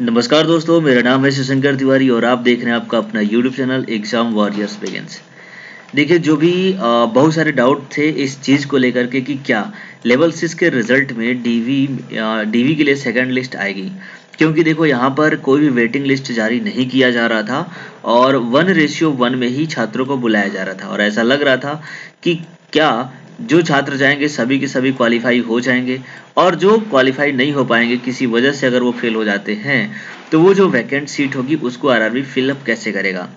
नमस्कार दोस्तों, मेरा नाम है शिवशंकर तिवारी और आप देख रहे हैं आपका अपना YouTube channel exam warriors begins. देखिए, जो भी बहुत सारे डाउट थे इस चीज़ को लेकर के कि क्या लेवल 6 के रिजल्ट में डीवी के लिए सेकंड लिस्ट आएगी। क्योंकि देखो, यहाँ पर कोई भी वेटिंग लिस्ट जारी नहीं किया जा रहा था और 1:1 में ही छात्रों को बुलाया जा रहा था और ऐसा लग रहा था कि क्या जो छात्र जाएंगे सभी के सभी क्वालिफाई हो जाएंगे और जो क्वालिफाई नहीं हो पाएंगे किसी वजह से अगर वो फेल हो जाते हैं तो वो जो वैकेंट सीट होगी उसको आरआरबी फिलअप कैसे करेगा।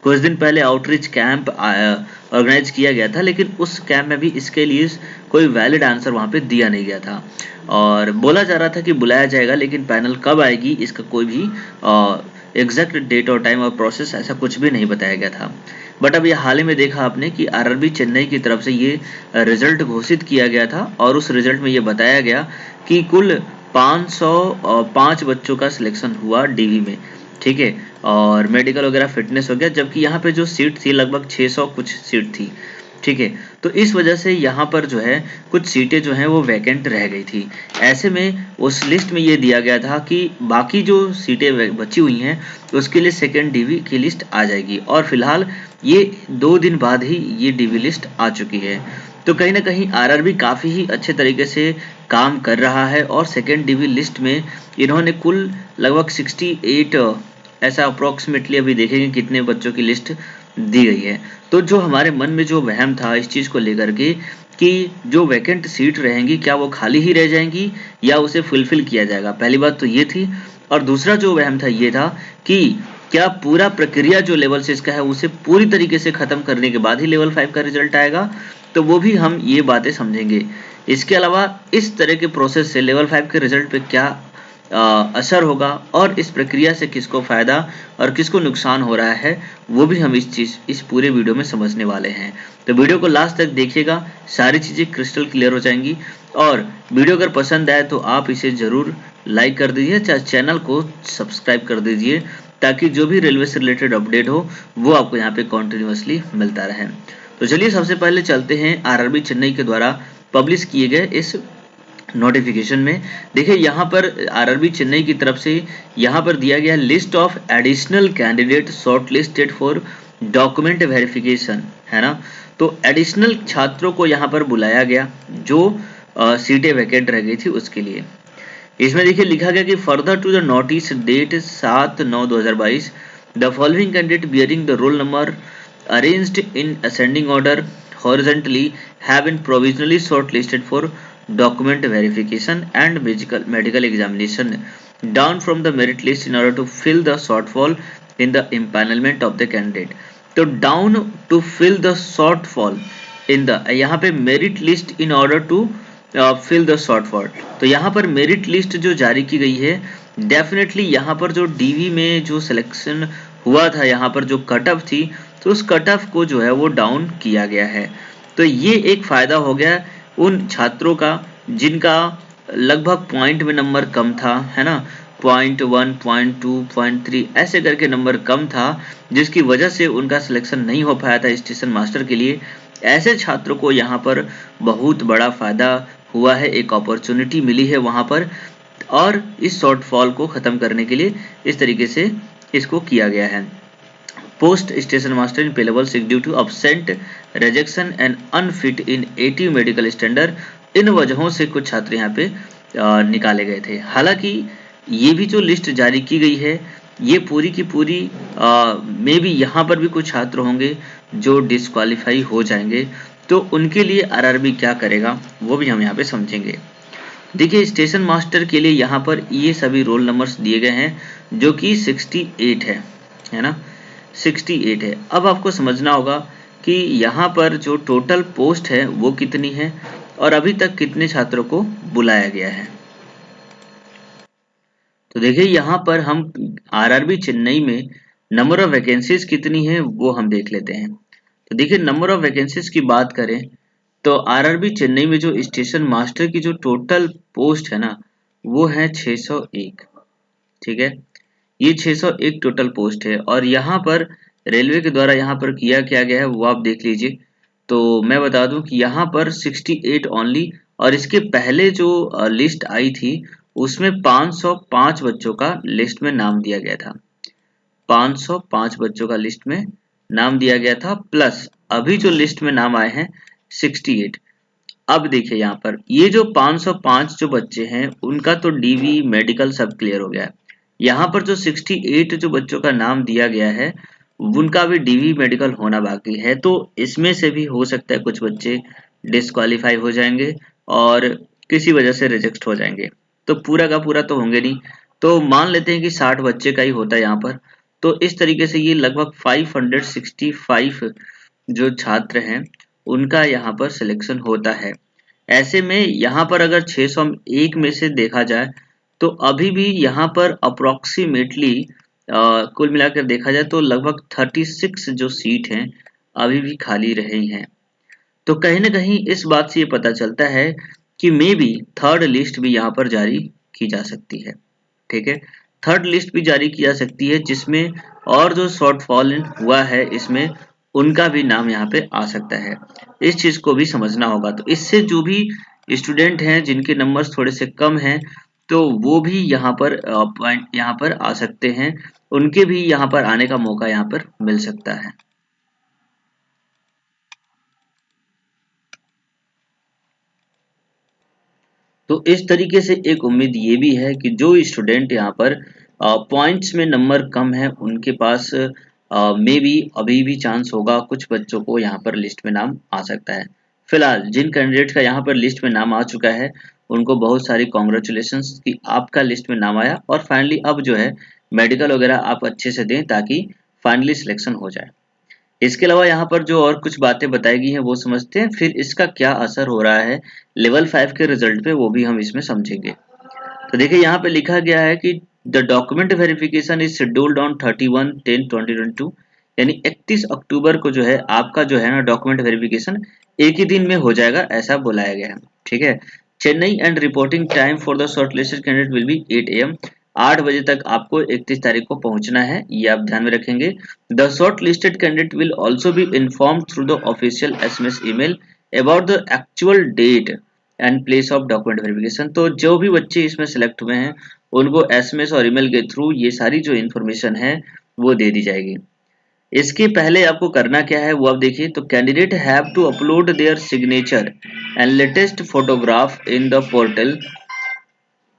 कुछ दिन पहले आउटरीच कैंप ऑर्गेनाइज किया गया था, लेकिन उस कैंप में भी इसके लिए कोई वैलिड आंसर वहां पे दिया नहीं गया था और बोला जा रहा था कि बुलाया जाएगा, लेकिन पैनल कब आएगी इसका कोई भी एग्जैक्ट डेट और टाइम और प्रोसेस ऐसा कुछ भी नहीं बताया गया था। बट अब ये हाल ही में देखा आपने कि आरआरबी चेन्नई की तरफ से ये रिजल्ट घोषित किया गया था और उस रिजल्ट में ये बताया गया कि कुल 505 बच्चों का सिलेक्शन हुआ डीवी में। ठीक है, और मेडिकल वगैरह फिटनेस हो गया, जबकि यहाँ पे जो सीट थी लगभग 600 कुछ सीट थी। ठीक है, तो इस वजह से यहाँ पर जो है कुछ सीटें जो हैं वो वैकेंट रह गई थी। ऐसे में उस लिस्ट में ये दिया गया था कि बाकी जो सीटें बची हुई हैं उसके लिए सेकेंड डीवी की लिस्ट आ जाएगी और फिलहाल ये 2 दिन बाद ही ये डीवी लिस्ट आ चुकी है। तो कहीं ना कहीं आरआरबी काफ़ी ही अच्छे तरीके से काम कर रहा है और सेकेंड डीवी लिस्ट में इन्होंने कुल लगभग 68 ऐसा अप्रोक्सीमेटली अभी देखेंगे कितने बच्चों की लिस्ट दी गई है। तो जो हमारे मन में जो वहम था इस चीज़ को लेकर के कि जो वैकेंट सीट रहेंगी क्या वो खाली ही रह जाएंगी या उसे फुलफिल किया जाएगा, पहली बात तो ये थी। और दूसरा जो वहम था ये था कि क्या पूरा प्रक्रिया जो लेवल 6 का है उसे पूरी तरीके से खत्म करने के बाद ही लेवल 5 का रिजल्ट आएगा, तो वो भी हम ये बातें समझेंगे। इसके अलावा इस तरह के प्रोसेस से लेवल 5 के रिजल्ट पे क्या असर होगा और इस प्रक्रिया से किसको फायदा और किसको नुकसान हो रहा है वो भी हम इस पूरे वीडियो में समझने वाले हैं। तो वीडियो को लास्ट तक देखिएगा, सारी चीजें क्रिस्टल क्लियर हो जाएंगी। और वीडियो अगर पसंद आए तो आप इसे जरूर लाइक कर दीजिए, चाहे चैनल को सब्सक्राइब कर दीजिए ताकि जो भी रेलवे से रिलेटेड अपडेट हो वो आपको यहाँ पे कॉन्टिन्यूसली मिलता रहे। तो चलिए सबसे पहले चलते हैं आरआरबी चेन्नई के द्वारा पब्लिश किए गए इस नोटिफिकेशन में। देखिए यहाँ पर आरआरबी चेन्नई की तरफ से यहाँ पर दिया गया list of additional candidate short listed for document verification, है ना। तो एडिशनल छात्रों को यहाँ पर बुलाया गया जो सीटें वैकेंट रह गई थी उसके लिए। इसमें देखिए लिखा गया कि further to the notice date 7/9/2022 the following candidate bearing the roll number arranged in ascending order horizontally have been provisionally shortlisted for document verification and medical examination down from the merit list in order to fill the shortfall in the empanelment of the candidate। तो down to fill the shortfall in the यहाँ पे merit list in order to fill the shortfall। तो यहाँ पर merit list जो जारी की गई है डेफिनेटली यहाँ पर जो डीवी में जो सिलेक्शन हुआ था यहाँ पर जो कट ऑफ थी तो उस कट ऑफ को जो है वो डाउन किया गया है। तो ये एक फायदा हो गया उन छात्रों का जिनका लगभग पॉइंट में नंबर कम था, है ना, 0.1 0.2 0.3 ऐसे करके नंबर कम था जिसकी वजह से उनका सिलेक्शन नहीं हो पाया था स्टेशन मास्टर के लिए। ऐसे छात्रों को यहाँ पर बहुत बड़ा फायदा हुआ है, एक अपॉर्चुनिटी मिली है वहां पर और इस शॉर्टफॉल को खत्म करने के लिए इस तरीके से इसको किया गया है। Post station master in pay level 6 due to absent rejection and unfit in 80 medical standard, इन वजहों से कुछ छात्र यहाँ पे निकाले गए थे। हालांकि ये भी जो लिस्ट जारी की गई है ये पूरी की पूरी मे बी यहाँ पर भी कुछ छात्र होंगे जो डिस्क्वालीफाई हो जाएंगे, तो उनके लिए आरआरबी क्या करेगा वो भी हम यहाँ पे समझेंगे। देखिए स्टेशन मास्टर के लिए यहाँ पर ये सभी रोल नंबर्स दिए गए हैं जो कि 68 है ना, 68 है। अब आपको समझना होगा कि यहाँ पर जो टोटल पोस्ट है वो कितनी है और अभी तक कितने छात्रों को बुलाया गया है। तो देखिए यहाँ पर हम आरआरबी चेन्नई में नंबर ऑफ वैकेंसीज कितनी है वो हम देख लेते हैं। तो देखिए नंबर ऑफ वैकेंसीज की बात करें तो आरआरबी चेन्नई में जो स्टेशन मास्टर की जो टोटल पोस्ट है ना वो है 601। ठीक है, ये 601 टोटल पोस्ट है और यहाँ पर रेलवे के द्वारा यहाँ पर किया क्या गया है वो आप देख लीजिए। तो मैं बता दूं कि यहाँ पर 68 ओनली और इसके पहले जो लिस्ट आई थी उसमें 505 बच्चों का लिस्ट में नाम दिया गया था। 505 बच्चों का लिस्ट में नाम दिया गया था, प्लस अभी जो लिस्ट में नाम आए हैं 68। अब देखिए यहाँ पर ये जो 505 जो बच्चे हैं उनका तो डीवी मेडिकल सब क्लियर हो गया है। यहाँ पर जो 68 जो बच्चों का नाम दिया गया है उनका भी डीवी मेडिकल होना बाकी है, तो इसमें से भी हो सकता है कुछ बच्चे डिस्क्वालीफाई हो जाएंगे और किसी वजह से रिजेक्ट हो जाएंगे, तो पूरा का पूरा तो होंगे नहीं। तो मान लेते हैं कि 60 बच्चे का ही होता है यहाँ पर। तो इस तरीके से ये लगभग 565 जो छात्र हैं उनका यहाँ पर सिलेक्शन होता है। ऐसे में यहाँ पर अगर 601 में से देखा जाए तो अभी भी यहाँ पर अप्रोक्सीमेटली कुल मिलाकर देखा जाए तो लगभग 36 जो सीट हैं अभी भी खाली रही हैं। तो कहीं ना कहीं इस बात से ये पता चलता है कि मे बी थर्ड लिस्ट भी यहाँ पर जारी की जा सकती है। ठीक है, थर्ड लिस्ट भी जारी की जा सकती है जिसमें और जो शॉर्टफॉल हुआ है इसमें उनका भी नाम यहाँ पे आ सकता है। इस चीज को भी समझना होगा। तो इससे जो भी स्टूडेंट हैं जिनके नंबर्स थोड़े से कम हैं तो वो भी यहाँ पर पॉइंट यहाँ पर आ सकते हैं, उनके भी यहाँ पर आने का मौका यहाँ पर मिल सकता है। तो इस तरीके से एक उम्मीद ये भी है कि जो स्टूडेंट यहाँ पर पॉइंट्स में नंबर कम है उनके पास मे बी अभी भी चांस होगा, कुछ बच्चों को यहाँ पर लिस्ट में नाम आ सकता है। फिलहाल जिन कैंडिडेट का यहाँ पर लिस्ट में नाम आ चुका है उनको बहुत सारी कॉन्ग्रेचुलेशंस कि आपका लिस्ट में नाम आया और फाइनली अब जो है मेडिकल वगैरह आप अच्छे से दें ताकि फाइनली सिलेक्शन हो जाए। इसके अलावा यहाँ पर जो और कुछ बातें बताई गई हैं वो समझते हैं, फिर इसका क्या असर हो रहा है लेवल 5 के रिजल्ट पे वो भी हम इसमें समझेंगे। तो देखिए यहाँ पे लिखा गया है कि the document verification is scheduled on 31/10/2022, यानी 31 अक्टूबर को जो है आपका जो है ना डॉक्यूमेंट वेरिफिकेशन एक ही दिन में हो जाएगा ऐसा बुलाया गया है। ठीक है, Chennai and reporting time for the shortlisted candidate will be 8 AM। 8 बजे तक आपको 31 तारीख को पहुंचना है, ये आप ध्यान में रखेंगे। The short listed candidate will also be informed through the official SMS email about the actual date and place of document verification. तो जो भी बच्चे इसमें सेलेक्ट हुए हैं उनको SMS और ईमेल के थ्रू ये सारी जो इन्फॉर्मेशन है वो दे दी जाएगी। इसके पहले आपको करना क्या है वो आप देखिए। तो candidate have to upload their signature and latest photograph in the portal.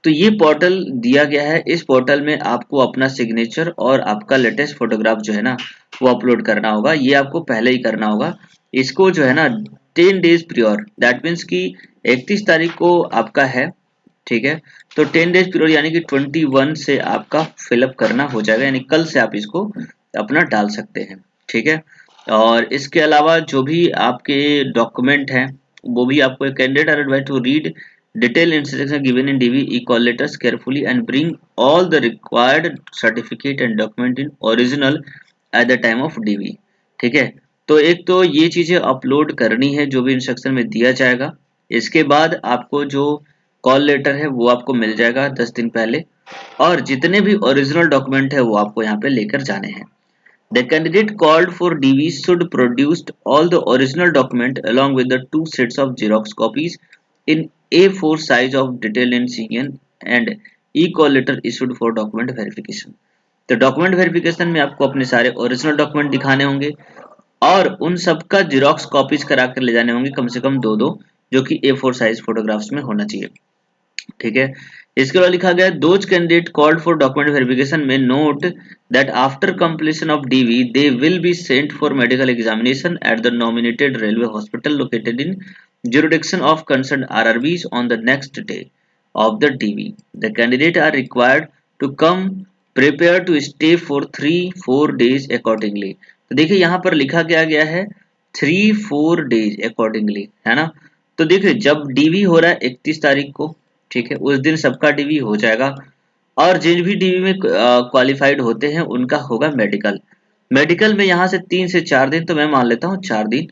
तो ये पोर्टल दिया गया है, इस पोर्टल में आपको अपना सिग्नेचर और आपका लेटेस्ट फोटोग्राफ जो है ना वो अपलोड करना होगा। ये आपको पहले ही करना होगा। इसको जो है ना 10 डेज प्रियोर, दैट मीन्स कि 31 तारीख को आपका है, ठीक है, तो 10 डेज प्रियोर यानी कि 21 से आपका फिलअप करना हो जाएगा, यानी कल से आप इसको अपना डाल सकते हैं। ठीक है, और इसके अलावा जो भी आपके डॉक्यूमेंट हैं वो भी आपको candidate are advised to read detailed instructions given in DV e-call letters carefully and bring all the required certificate and document in original at the time of DV। ठीक है, तो एक तो ये चीजें अपलोड करनी है जो भी इंस्ट्रक्शन में दिया जाएगा। इसके बाद आपको जो कॉल लेटर है वो आपको मिल जाएगा 10 दिन पहले, और जितने भी ओरिजिनल डॉक्यूमेंट है वो आपको यहाँ पे लेकर जाने हैं। The candidate called for DV should produce all the original document along with the 2 sets of Xerox copies in A4 size of detailed NCN and e-call letter issued for document verification। तो document verification में आपको अपने सारे original document दिखाने होंगे और उन सब का जीरोक्स कॉपीज करा कर ले जाने होंगे, कम से कम 2-2, जो कि A4 साइज फोटोग्राफ्स में होना चाहिए। ठीक है, इसके बाद लिखा गया those candidate called for document verification में note that after completion of DV they will be sent for medical examination at the nominated railway hospital located in jurisdiction of concerned RRBs on the next day of the DV। The candidate are required to come prepared to stay for 3-4 days accordingly। तो देखिए यहाँ पर लिखा गया है 3-4 days accordingly, है ना। तो देखिए जब डीवी हो रहा है 31 तारीख को, ठीक है, उस दिन सबका डीवी हो जाएगा और जिन भी डीवी में क्वालिफाइड होते हैं उनका होगा मेडिकल। मेडिकल में यहाँ से 3 से 4 दिन, तो मैं मान लेता हूँ 4 दिन,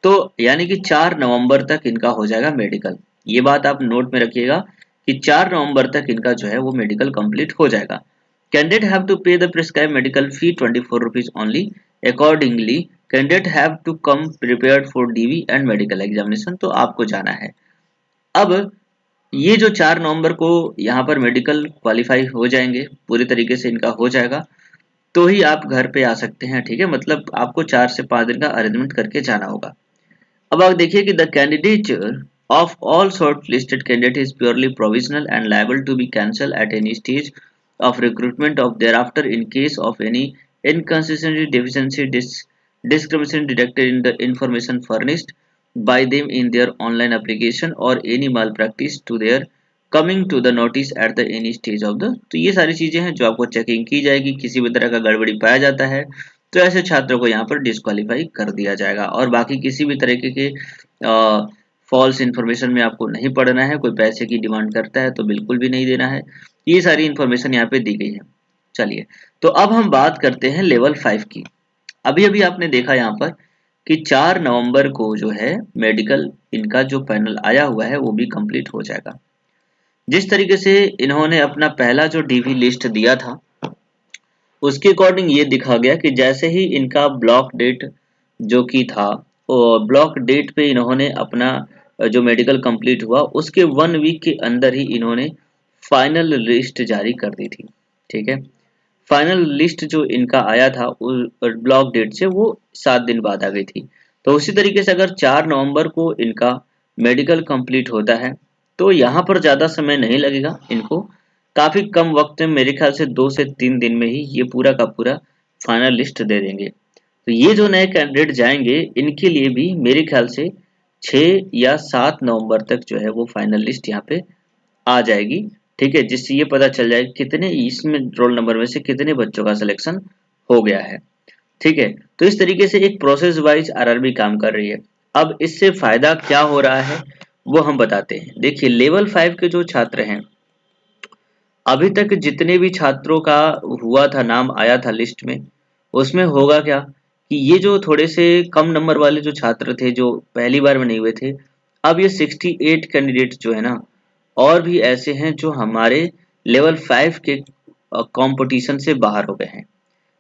तो यानी कि 4 नवंबर तक इनका हो जाएगा मेडिकल। ये बात आप नोट में रखिएगा कि 4 नवंबर तक इनका जो है वो मेडिकल कंप्लीट हो जाएगा। Candidate have to pay the prescribe medical fee 24 rupees only. Accordingly candidate have to come prepared for DV and medical examination. तो आपको जाना है। अब ये जो 4 नवंबर को यहाँ पर मेडिकल क्वालिफाई हो जाएंगे, पूरी तरीके से इनका हो जाएगा, तो ही आप घर पे आ सकते हैं। ठीक है, मतलब आपको 4 से 5 दिन का अरेंजमेंट करके जाना होगा। अब आप देखिए कि the candidature of all shortlisted candidate is purely provisional and liable to be cancelled at any stage of recruitment of thereafter in case of any inconsistency, deficiency, discrimination detected in the information furnished by them in their online application or any malpractice to their coming to the notice at the any stage of the। तो ये सारी चीजें हैं जो आपको checking की जाएगी। किसी भी तरह का गड़बड़ी पाया जाता है तो ऐसे छात्रों को यहाँ पर डिस्क्वालीफाई कर दिया जाएगा। और बाकी किसी भी तरीके के फॉल्स इन्फॉर्मेशन में आपको नहीं पढ़ना है। कोई पैसे की डिमांड करता है तो बिल्कुल भी नहीं देना है। ये सारी इन्फॉर्मेशन यहाँ पे दी गई है। चलिए, तो अब हम बात करते हैं लेवल 5 की। अभी अभी आपने देखा यहाँ पर कि 4 नवंबर को जो है मेडिकल इनका जो पैनल आया हुआ है वो भी कंप्लीट हो जाएगा। जिस तरीके से इन्होंने अपना पहला जो डीवी लिस्ट दिया था उसके अकॉर्डिंग ये दिखा गया कि जैसे ही इनका ब्लॉक डेट जो कि था, ब्लॉक डेट पे इन्होंने अपना जो मेडिकल कंप्लीट हुआ उसके 1 वीक के अंदर ही इन्होंने फाइनल लिस्ट जारी कर दी थी। ठीक है, फाइनल लिस्ट जो इनका आया था उस ब्लॉक डेट से वो 7 दिन बाद आ गई थी। तो उसी तरीके से अगर 4 नवंबर को इनका मेडिकल कंप्लीट होता है तो यहाँ पर ज़्यादा समय नहीं लगेगा इनको, काफ़ी कम वक्त में, मेरे ख्याल से 2 से 3 दिन में ही ये पूरा का पूरा फाइनल लिस्ट दे देंगे। तो ये जो नए कैंडिडेट जाएंगे इनके लिए भी मेरे ख्याल से 6 या 7 नवंबर तक जो है वो फाइनल लिस्ट यहाँ पे आ जाएगी। ठीक है, जिससे ये पता चल जाएगा कितने इसमें रोल नंबर में से कितने बच्चों का सिलेक्शन हो गया है। ठीक है, तो इस तरीके से एक प्रोसेस वाइज आरआरबी काम कर रही है। अब इससे फायदा क्या हो रहा है वो हम बताते हैं। देखिए, लेवल 5 के जो छात्र हैं, अभी तक जितने भी छात्रों का हुआ था, नाम आया था लिस्ट में, उसमें होगा क्या कि ये जो थोड़े से कम नंबर वाले जो छात्र थे जो पहली बार में नहीं हुए थे, अब ये 68 कैंडिडेट जो है ना, और भी ऐसे हैं जो हमारे लेवल 5 के कंपटीशन से बाहर हो गए हैं।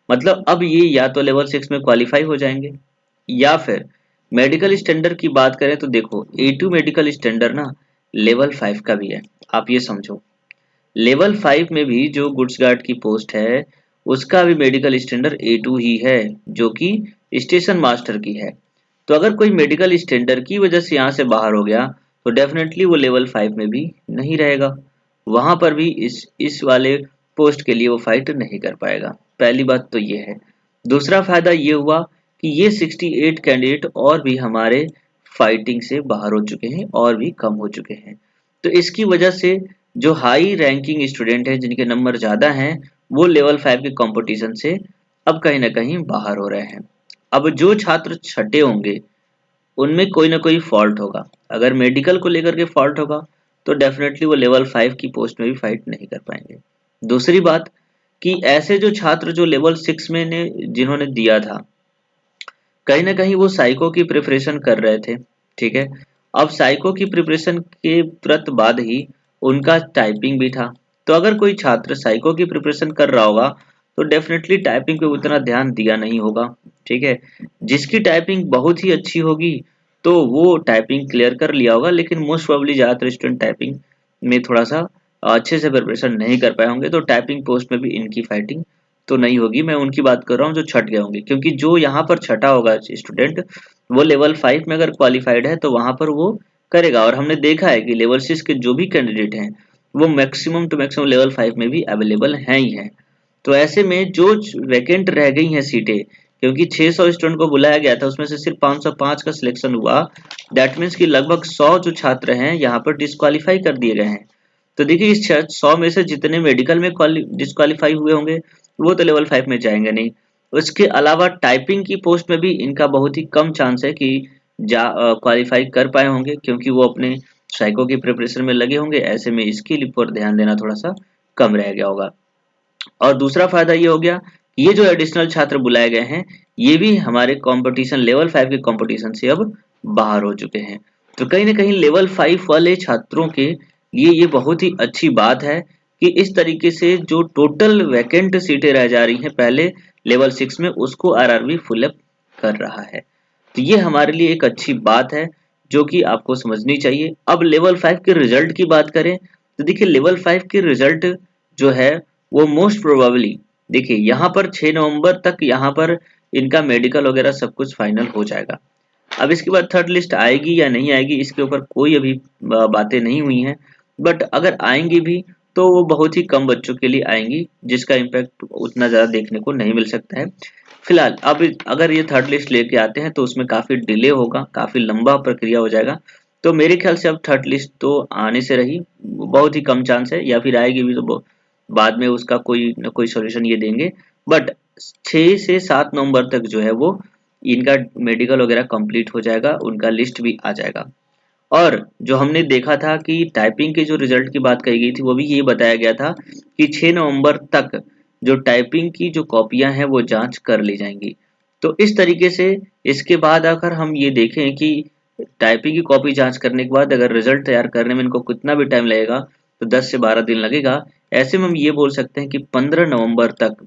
मतलब अब ये या तो लेवल 6 में क्वालिफाई हो जाएंगे या फिर मेडिकल स्टैंडर्ड की बात करें तो देखो A2 मेडिकल स्टैंडर्ड ना लेवल 5 का भी है। आप ये समझो, लेवल 5 में भी जो गुड्स गार्ड की पोस्ट है उसका भी मेडिकल स्टैंडर्ड A2 ही है जो कि स्टेशन मास्टर की है। तो अगर कोई मेडिकल स्टैंडर्ड की वजह से यहाँ से बाहर हो गया तो डेफिनेटली वो लेवल 5 में भी नहीं रहेगा, वहां पर भी इस वाले पोस्ट के लिए वो फाइट नहीं कर पाएगा। पहली बात तो ये है। दूसरा फायदा ये हुआ कि ये 68 कैंडिडेट और भी हमारे फाइटिंग से बाहर हो चुके हैं और भी कम हो चुके हैं। तो इसकी वजह से जो हाई रैंकिंग स्टूडेंट हैं जिनके नंबर ज़्यादा हैं वो लेवल 5 के कंपटीशन से अब कहीं ना कहीं बाहर हो रहे हैं। अब जो छात्र छठे होंगे उनमें कोई ना कोई फॉल्ट होगा। अगर मेडिकल को लेकर के फॉल्ट होगा तो डेफिनेटली वो लेवल 5 की पोस्ट में भी फाइट नहीं कर पाएंगे। दूसरी बात कि ऐसे जो छात्र जो लेवल 6 में ने जिन्होंने दिया था, कहीं ना कहीं वो साइको की प्रिपरेशन कर रहे थे। ठीक है, अब साइको की प्रिपरेशन के तुरंत बाद ही उनका टाइपिंग भी था। तो अगर कोई छात्र साइको की प्रिपरेशन कर रहा होगा तो डेफिनेटली टाइपिंग पे उतना ध्यान दिया नहीं होगा। ठीक है, जिसकी टाइपिंग बहुत ही अच्छी होगी तो वो टाइपिंग क्लियर कर लिया होगा, लेकिन मोस्ट प्रोबेबली ज़्यादातर स्टूडेंट टाइपिंग में थोड़ा सा अच्छे से प्रिपरेशन नहीं कर पाए होंगे, तो टाइपिंग पोस्ट में भी इनकी फाइटिंग तो नहीं होगी। मैं उनकी बात कर रहा हूँ जो छट गए होंगे, क्योंकि जो यहाँ पर छठा होगा स्टूडेंट वो लेवल 5 में अगर क्वालिफाइड है तो वहां पर वो करेगा। और हमने देखा है कि लेवल 6 के जो भी कैंडिडेट हैं वो मैक्सिमम टू मैक्सिमम लेवल 5 में भी अवेलेबल हैं ही हैं। तो ऐसे में जो वैकेंट रह गई हैं सीटें, क्योंकि 600 स्टूडेंट को बुलाया गया था उसमें से सिर्फ 505 का सिलेक्शन हुआ, दैट मीन्स कि लगभग 100 जो छात्र हैं यहाँ पर डिस्क्वालीफाई कर दिए गए हैं। तो देखिए इस 100 में से जितने मेडिकल में डिस्क्वालीफाई हुए होंगे वो तो लेवल 5 में जाएंगे नहीं। उसके अलावा टाइपिंग की पोस्ट में भी इनका बहुत ही कम चांस है कि क्वालिफाई कर पाए होंगे, क्योंकि वो अपने साइको की प्रिपरेशन में लगे होंगे। ऐसे में इसके ऊपर ध्यान देना थोड़ा सा कम रह गया होगा। और दूसरा फायदा ये हो गया, ये जो एडिशनल छात्र बुलाए गए हैं ये भी हमारे कंपटीशन लेवल 5 के कंपटीशन से अब बाहर हो चुके हैं। तो कहीं ना कहीं लेवल 5 वाले छात्रों के लिए ये बहुत ही अच्छी बात है कि इस तरीके से जो टोटल वैकेंट सीटें रह जा रही हैं पहले लेवल 6 में, उसको आरआरबी फुल अप कर रहा है। तो ये हमारे लिए एक अच्छी बात है जो कि आपको समझनी चाहिए। अब लेवल 5 के रिजल्ट की बात करें तो देखिए लेवल 5 के रिजल्ट जो है वो मोस्ट प्रोबेबली देखिए यहाँ पर 6 नवंबर तक यहाँ पर इनका मेडिकल वगैरह सब कुछ फाइनल हो जाएगा। अब इसके बाद थर्ड लिस्ट आएगी या नहीं आएगी इसके ऊपर कोई अभी बातें नहीं हुई हैं, बट अगर आएंगी भी तो वो बहुत ही कम बच्चों के लिए आएंगी जिसका इम्पैक्ट उतना ज़्यादा देखने को नहीं मिल सकता है फिलहाल। अब अगर ये थर्ड लिस्ट लेके आते हैं तो उसमें काफ़ी डिले होगा, काफ़ी लंबा प्रक्रिया हो जाएगा। तो मेरे ख्याल से अब थर्ड लिस्ट तो आने से रही, बहुत ही कम चांस है, या फिर आएगी भी तो बाद में उसका कोई न कोई सोल्यूशन ये देंगे। बट 6 से 7 नवंबर तक जो है वो इनका मेडिकल वगैरह कंप्लीट हो जाएगा, उनका लिस्ट भी आ जाएगा। और जो हमने देखा था कि टाइपिंग के जो रिजल्ट की बात कही गई थी वो भी ये बताया गया था कि 6 नवंबर तक जो टाइपिंग की जो कॉपियां हैं वो जांच कर ली जाएंगी। तो इस तरीके से इसके बाद अगर हम ये देखें कि टाइपिंग की कॉपी जांच करने के बाद अगर रिजल्ट तैयार करने में इनको कितना भी टाइम लगेगा तो 10 से 12 दिन लगेगा। ऐसे में हम ये बोल सकते हैं कि 15 नवंबर तक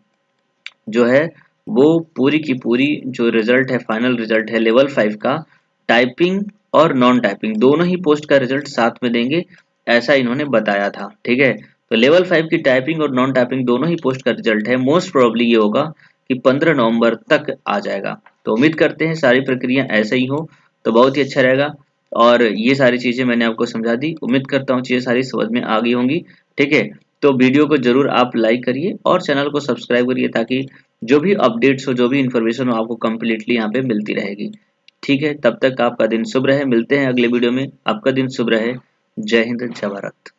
जो है वो पूरी की पूरी जो रिजल्ट है, फाइनल रिजल्ट है लेवल 5 का, टाइपिंग और नॉन टाइपिंग दोनों ही पोस्ट का रिजल्ट साथ में देंगे, ऐसा इन्होंने बताया था। ठीक है, तो लेवल 5 की टाइपिंग और नॉन टाइपिंग दोनों ही पोस्ट का रिजल्ट है, मोस्ट प्रोबेबली ये होगा कि 15 नवंबर तक आ जाएगा। तो उम्मीद करते हैं सारी प्रक्रिया ऐसे ही हो तो बहुत ही अच्छा रहेगा। और ये सारी चीजें मैंने आपको समझा दी, उम्मीद करता हूँ चीजें सारी समझ में आ गई होंगी। ठीक है, तो वीडियो को जरूर आप लाइक करिए और चैनल को सब्सक्राइब करिए ताकि जो भी अपडेट्स हो, जो भी इन्फॉर्मेशन हो आपको कंप्लीटली यहाँ पे मिलती रहेगी। ठीक है, तब तक आपका दिन शुभ रहे, मिलते हैं अगले वीडियो में, आपका दिन शुभ रहे। जय हिंद, जय भारत।